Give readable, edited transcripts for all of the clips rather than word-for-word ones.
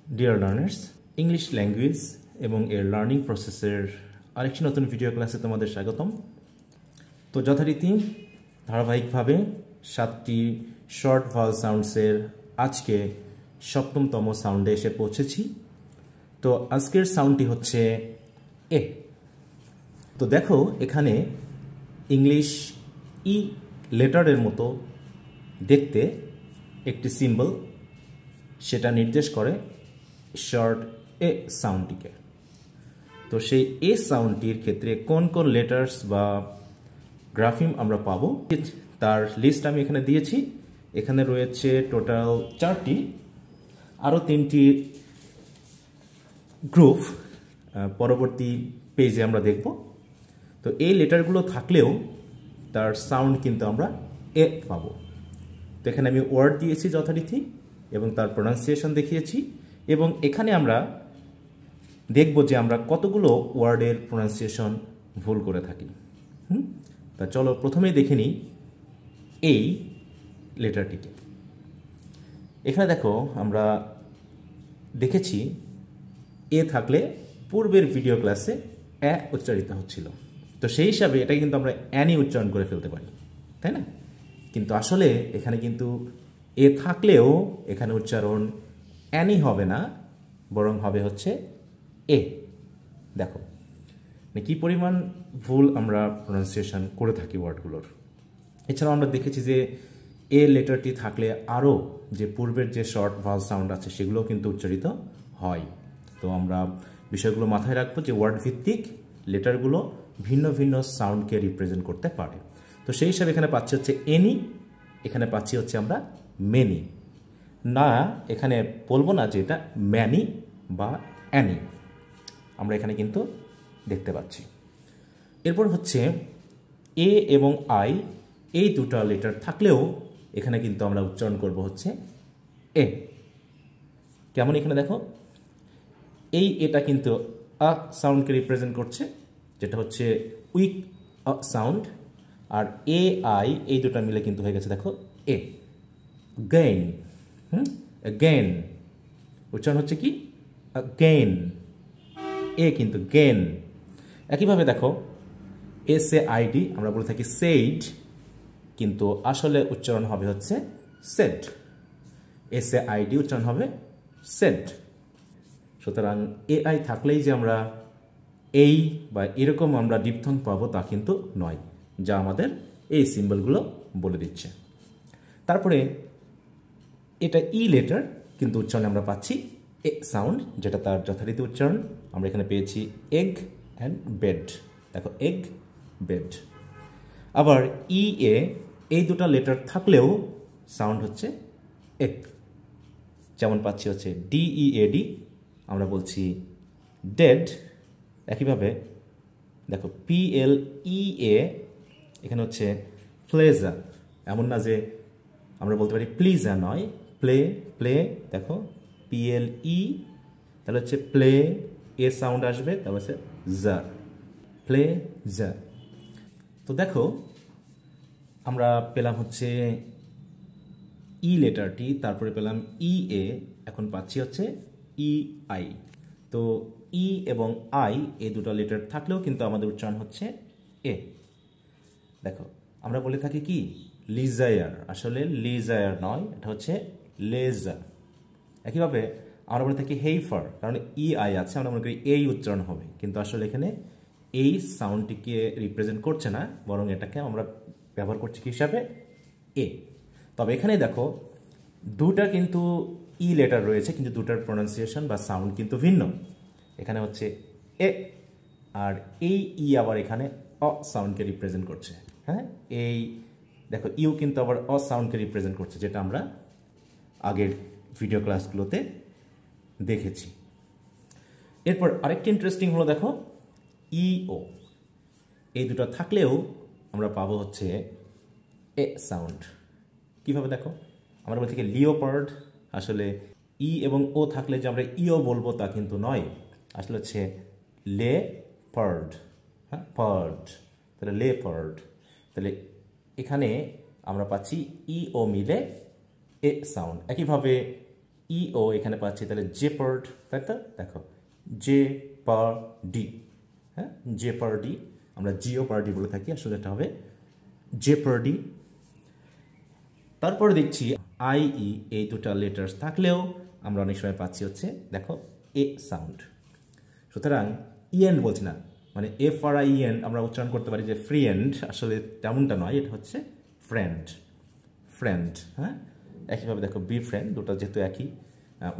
Dear learners, English language এবং এর learning প্রসেসের আরেকটি নতুন ভিডিও ক্লাসে তোমাদের স্বাগতম। তো যথারীতি ধারাবাহিকভাবে 7টি শর্ট ভাওয়েল সাউন্ডসের আজকে 7তম সাউন্ডে এসে পৌঁছেছি। তো আজকের সাউন্ডটি হচ্ছে এ। তো দেখো এখানে ইংলিশ ই লেটারের মতো দেখতে একটি সিম্বল, সেটা নির্দেশ করে শর্ট এ সাউন্ডটিকে। তো সেই এ সাউন্ডটির ক্ষেত্রে কোন কোন লেটার্স বা গ্রাফিম আমরা পাবো তার লিস্ট আমি এখানে দিয়েছি। এখানে রয়েছে টোটাল 4টি, আরও 3টি গ্রুপ পরবর্তী পেজে আমরা দেখব। তো এই লেটারগুলো থাকলেও তার সাউন্ড কিন্তু আমরা এ পাবো। তো এখানে আমি ওয়ার্ড দিয়েছি যথারীতি এবং তার প্রোনাউন্সিয়েশন দেখিয়েছি, এবং এখানে আমরা দেখব যে আমরা কতগুলো ওয়ার্ডের প্রোনাউন্সিয়েশন ভুল করে থাকি। তা চলো প্রথমেই দেখে নিই এই লেটারটিকে। এখানে দেখো আমরা দেখেছি এ থাকলে পূর্বের ভিডিও ক্লাসে এ উচ্চারিত হচ্ছিল। তো সেই হিসাবে এটা কিন্তু আমরা অ্যানি উচ্চারণ করে ফেলতে পারি, তাই না? কিন্তু আসলে এখানে কিন্তু এ থাকলেও এখানে উচ্চারণ অ্যানি হবে না, বরং হবে হচ্ছে এ। দেখো কি পরিমাণ ভুল আমরা প্রোনাউন্সিয়েশন করে থাকি ওয়ার্ডগুলোর। এছাড়াও আমরা দেখেছি যে এ লেটারটি থাকলে আরও যে পূর্বের যে শর্ট ভাওয়েল সাউন্ড আছে সেগুলোও কিন্তু উচ্চারিত হয়। তো আমরা বিষয়গুলো মাথায় রাখবো যে ওয়ার্ড ভিত্তিক লেটারগুলো ভিন্ন ভিন্ন সাউন্ডকে রিপ্রেজেন্ট করতে পারে। তো সেই হিসাবে এখানে পাচ্ছি হচ্ছে এনি, এখানে পাচ্ছি হচ্ছে আমরা মেনি। না, এখানে বলবো না যে এটা ম্যানি বা অ্যানি, আমরা এখানে কিন্তু দেখতে পাচ্ছি। এরপর হচ্ছে এ এবং আই, এই দুটো লেটার থাকলেও এখানে কিন্তু আমরা উচ্চারণ করব হচ্ছে এ। কেমন এখানে দেখো এই এটা কিন্তু আ সাউন্ডকে রিপ্রেজেন্ট করছে, যেটা হচ্ছে উইক আ সাউন্ড, আর এ আই এই দুটো মিলে কিন্তু হয়ে গেছে দেখো এ। গেইন, গেইন উচ্চারণ হচ্ছে কি গেইন, এ কিন্তু গেইন। একইভাবে দেখো এস এ আইডি আমরা বলে থাকি সেইড, কিন্তু আসলে উচ্চারণ হবে হচ্ছে সেড। এস এ আইডি উচ্চারণ হবে সেড। সুতরাং এ আই থাকলেই যে আমরা এই বা এরকম আমরা ডিপথং পাবো তা কিন্তু নয়, যা আমাদের এই সিম্বলগুলো বলে দিচ্ছে। তারপরে এটা ই লেটার, কিন্তু উচ্চারণে আমরা পাচ্ছি এ সাউন্ড, যেটা তার যথারীতি উচ্চারণ আমরা এখানে পেয়েছি এগ অ্যান্ড বেড। দেখো এগ বেড। আবার ই এ এই দুটো লেটার থাকলেও সাউন্ড হচ্ছে এক, যেমন পাচ্ছি হচ্ছে ডিই এ ডি, আমরা বলছি ডেড। একইভাবে দেখো পি এল ই এ, এখানে হচ্ছে প্লেজার। এমন না যে আমরা বলতে পারি প্লিজার নয়, প্লে প্লে। দেখো পি এল ই, তাহলে হচ্ছে প্লে, এ সাউন্ড আসবে, তারপর হচ্ছে জার, প্লে জার। তো দেখো আমরা পেলাম হচ্ছে ই লেটারটি, তারপরে পেলাম ই এ, এখন পাচ্ছি হচ্ছে ই আই। তো ই এবং আই এই দুটো লেটার থাকলেও কিন্তু আমাদের উচ্চারণ হচ্ছে এ। দেখো আমরা বলে থাকি কি লিজায়ার, আসলে লিজায়ার নয়, এটা হচ্ছে লেজার। একইভাবে আমরা বলে থাকি হেইফার, কারণ ই আই আছে, আমরা মনে করি এই উচ্চারণ হবে, কিন্তু আসলে এখানে এই সাউন্ডটিকে রিপ্রেজেন্ট করছে না, বরং এটাকে আমরা ব্যবহার করছি কি হিসাবে এ। তবে এখানে দেখো দুটা কিন্তু ই লেটার রয়েছে, কিন্তু দুটার প্রোনাউন্সিয়েশন বা সাউন্ড কিন্তু ভিন্ন। এখানে হচ্ছে এ, আর এই ই আবার এখানে অ সাউন্ডকে রিপ্রেজেন্ট করছে। হ্যাঁ, এই দেখো ইউ কিন্তু আবার অ সাউন্ডকে রিপ্রেজেন্ট করছে, যেটা আমরা আগের ভিডিও ক্লাসগুলোতে দেখেছি। এরপর আরেকটি ইন্টারেস্টিং হলো দেখো ই ও, এই দুটো থাকলেও আমরা পাবো হচ্ছে এ সাউন্ড। কিভাবে দেখো আমরা বলছি কি লিওপার্ড, আসলে ই এবং ও থাকলে যে আমরা ইও বলবো তা কিন্তু নয়, আসলে হচ্ছে লে পার্ড। হ্যাঁ, পার্ড, তাহলে লে পার্ড। তাহলে এখানে আমরা পাচ্ছি ই ও মিলে এ সাউন্ড। একইভাবে ইও এখানে পাচ্ছি, তাহলে জেপার্ড, তাই তো? দেখো জেপার্ডি, হ্যাঁ জেপার্ডি, আমরা জিও পার্টি বলে থাকি, আসলে এটা হবে জেপার্ডি। তারপরে দেখছি আইই এই দুটো লেটার্স থাকলেও আমরা অনেক সময় পাচ্ছি হচ্ছে দেখো এ সাউন্ড। সুতরাং ইএন বলছি না, মানে FRIEN আমরা উচ্চারণ করতে পারি যে ফ্রিয়েন্ড, আসলে তেমনটা নয়, এটা হচ্ছে ফ্রেন্ড, ফ্রেন্ড। হ্যাঁ, একইভাবে দেখো বি ফ্রেন্ড, দুটো যেহেতু একই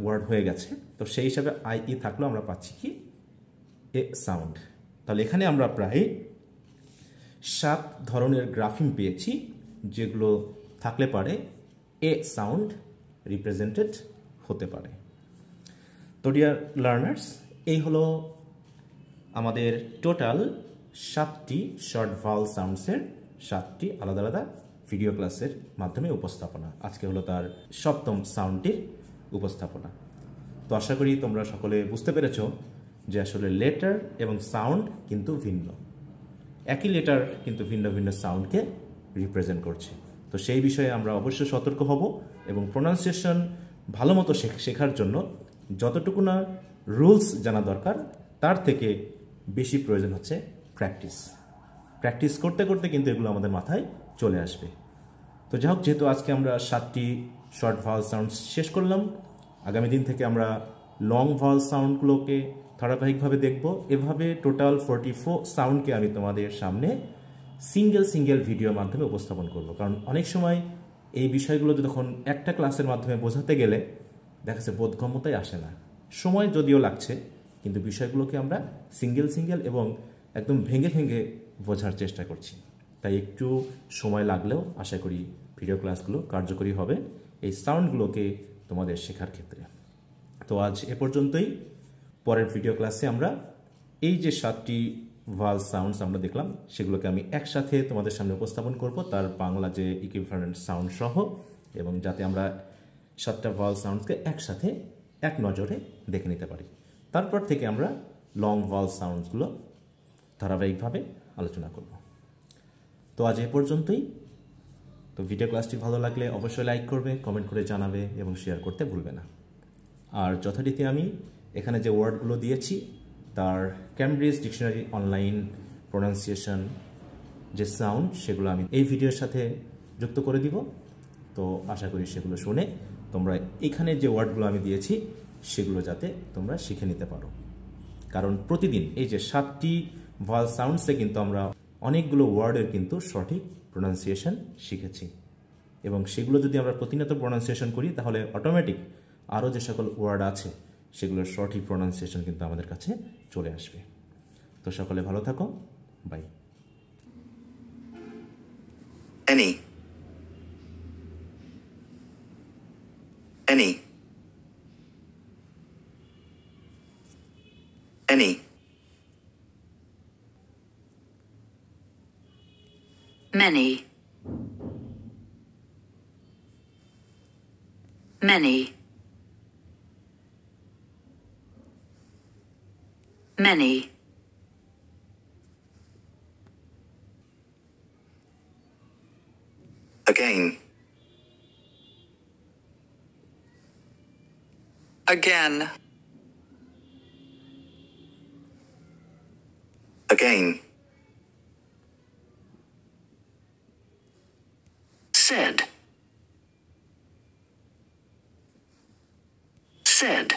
ওয়ার্ড হয়ে গেছে, তো সেই হিসাবে আইই থাকলেও আমরা পাচ্ছি কি এ সাউন্ড। তাহলে এখানে আমরা প্রায় 7 ধরনের গ্রাফিম পেয়েছি, যেগুলো থাকলে পারে এ সাউন্ড রিপ্রেজেন্টেড হতে পারে। তো ডিয়ার লার্নার্স, এই হলো আমাদের টোটাল 7টি শর্ট ভাওয়েল সাউন্ডসের 7টি আলাদা আলাদা ভিডিও ক্লাসের মাধ্যমে উপস্থাপনা। আজকে হলো তার 7ম সাউন্ডটির উপস্থাপনা। তো আশা করি তোমরা সকলে বুঝতে পেরেছ যে আসলে লেটার এবং সাউন্ড কিন্তু ভিন্ন, একই লেটার কিন্তু ভিন্ন ভিন্ন সাউন্ডকে রিপ্রেজেন্ট করছে। তো সেই বিষয়ে আমরা অবশ্যই সতর্ক হব এবং প্রোনাউন্সিয়েশন ভালো মতো শেখার জন্য যতটুকু না রুলস জানা দরকার, তার থেকে বেশি প্রয়োজন হচ্ছে প্র্যাকটিস। প্র্যাকটিস করতে করতে কিন্তু এগুলো আমাদের মাথায় চলে আসবে। তো যাই হোক, যেহেতু আজকে আমরা 7টি শর্ট ভাওয়েল সাউন্ড শেষ করলাম, আগামী দিন থেকে আমরা লং ভাওয়েল সাউন্ডগুলোকে ধারাবাহিকভাবে দেখব। এভাবে টোটাল 44 সাউন্ডকে আমি তোমাদের সামনে সিঙ্গেল সিঙ্গেল ভিডিওর মাধ্যমে উপস্থাপন করব। কারণ অনেক সময় এই বিষয়গুলো যখন একটা ক্লাসের মাধ্যমে বোঝাতে গেলে দেখা যাচ্ছে বোধগম্যতাই আসে না, সময় যদিও লাগছে, কিন্তু বিষয়গুলোকে আমরা সিঙ্গেল সিঙ্গেল এবং একদম ভেঙে ভেঙে বোঝার চেষ্টা করছি। তাই একটু সময় লাগলেও আশা করি ভিডিও ক্লাসগুলো কার্যকরী হবে এই সাউন্ডগুলোকে তোমাদের শেখার ক্ষেত্রে। তো আজ এ পর্যন্তই। পরের ভিডিও ক্লাসে আমরা এই যে 7টি ভাওয়েল সাউন্ডস আমরা দেখলাম, সেগুলোকে আমি একসাথে তোমাদের সামনে উপস্থাপন করব, তার বাংলা যে ইকুইভ্যালেন্ট সাউন্ড সহ, এবং যাতে আমরা 7টা ভাওয়েল সাউন্ডসকে একসাথে এক নজরে দেখে নিতে পারি। তারপর থেকে আমরা লং ভাওয়েল সাউন্ডসগুলো ধারাবাহিকভাবে আলোচনা করব। তো আজ এ পর্যন্তই। তো ভিডিও ক্লাসটি ভালো লাগলে অবশ্যই লাইক করবে, কমেন্ট করে জানাবে এবং শেয়ার করতে ভুলবে না। আর যথারীতি আমি এখানে যে ওয়ার্ডগুলো দিয়েছি তার ক্যামব্রিজ ডিকশনারি অনলাইন প্রোনাউন্সিয়েশন যে সাউন্ড, সেগুলো আমি এই ভিডিওর সাথে যুক্ত করে দিব। তো আশা করি সেগুলো শুনে তোমরা এখানে যে ওয়ার্ডগুলো আমি দিয়েছি সেগুলো যাতে তোমরা শিখে নিতে পারো। কারণ প্রতিদিন এই যে 7টি ভাওয়েল সাউন্ডসে কিন্তু আমরা অনেকগুলো ওয়ার্ডের কিন্তু সঠিক প্রোনাউন্সিয়েশন শিখেছি, এবং সেগুলো যদি আমরা প্রতিনিয়ত প্রোনাউন্সিয়েশন করি তাহলে অটোমেটিক আরও যে সকল ওয়ার্ড আছে সেগুলোর সঠিক প্রোনাউন্সিয়েশন কিন্তু আমাদের কাছে চলে আসবে। তো সকলে ভালো থাকো, by. Any. Any. Any. Many. Many. Many. Again. Again. Again. Said. Said.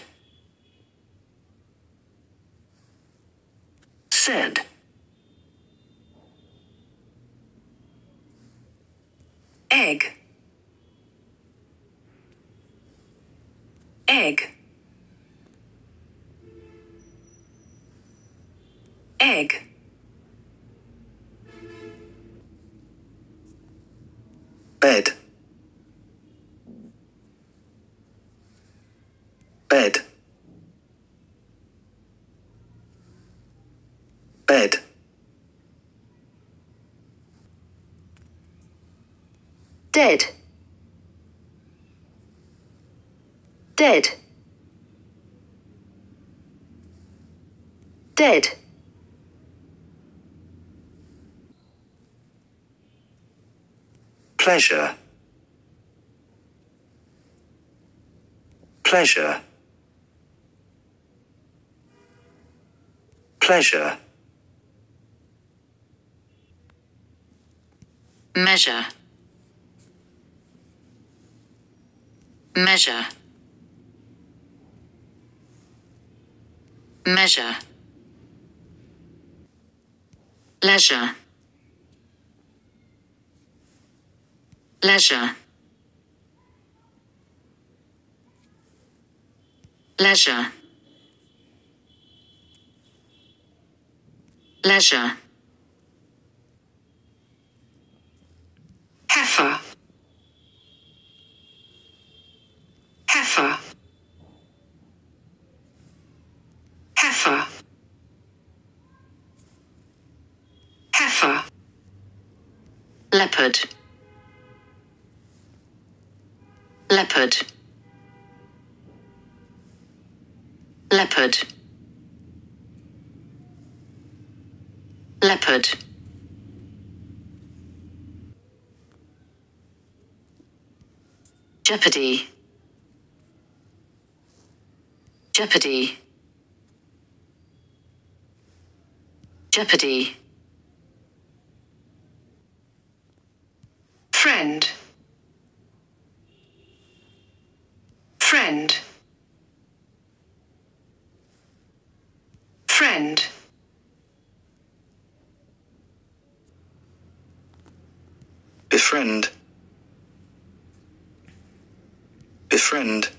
Said. Egg. Egg. Egg. Bed. Bed. Bed. Dead. Dead. Dead. Pleasure. pleasure, pleasure, measure, measure, measure, leisure, leisure, leisure, leisure, heifer, heifer, heifer, heifer, leopard, leopard, leopard, leopard, jeopardy, jeopardy, jeopardy, friend, friend, friend, befriend, befriend,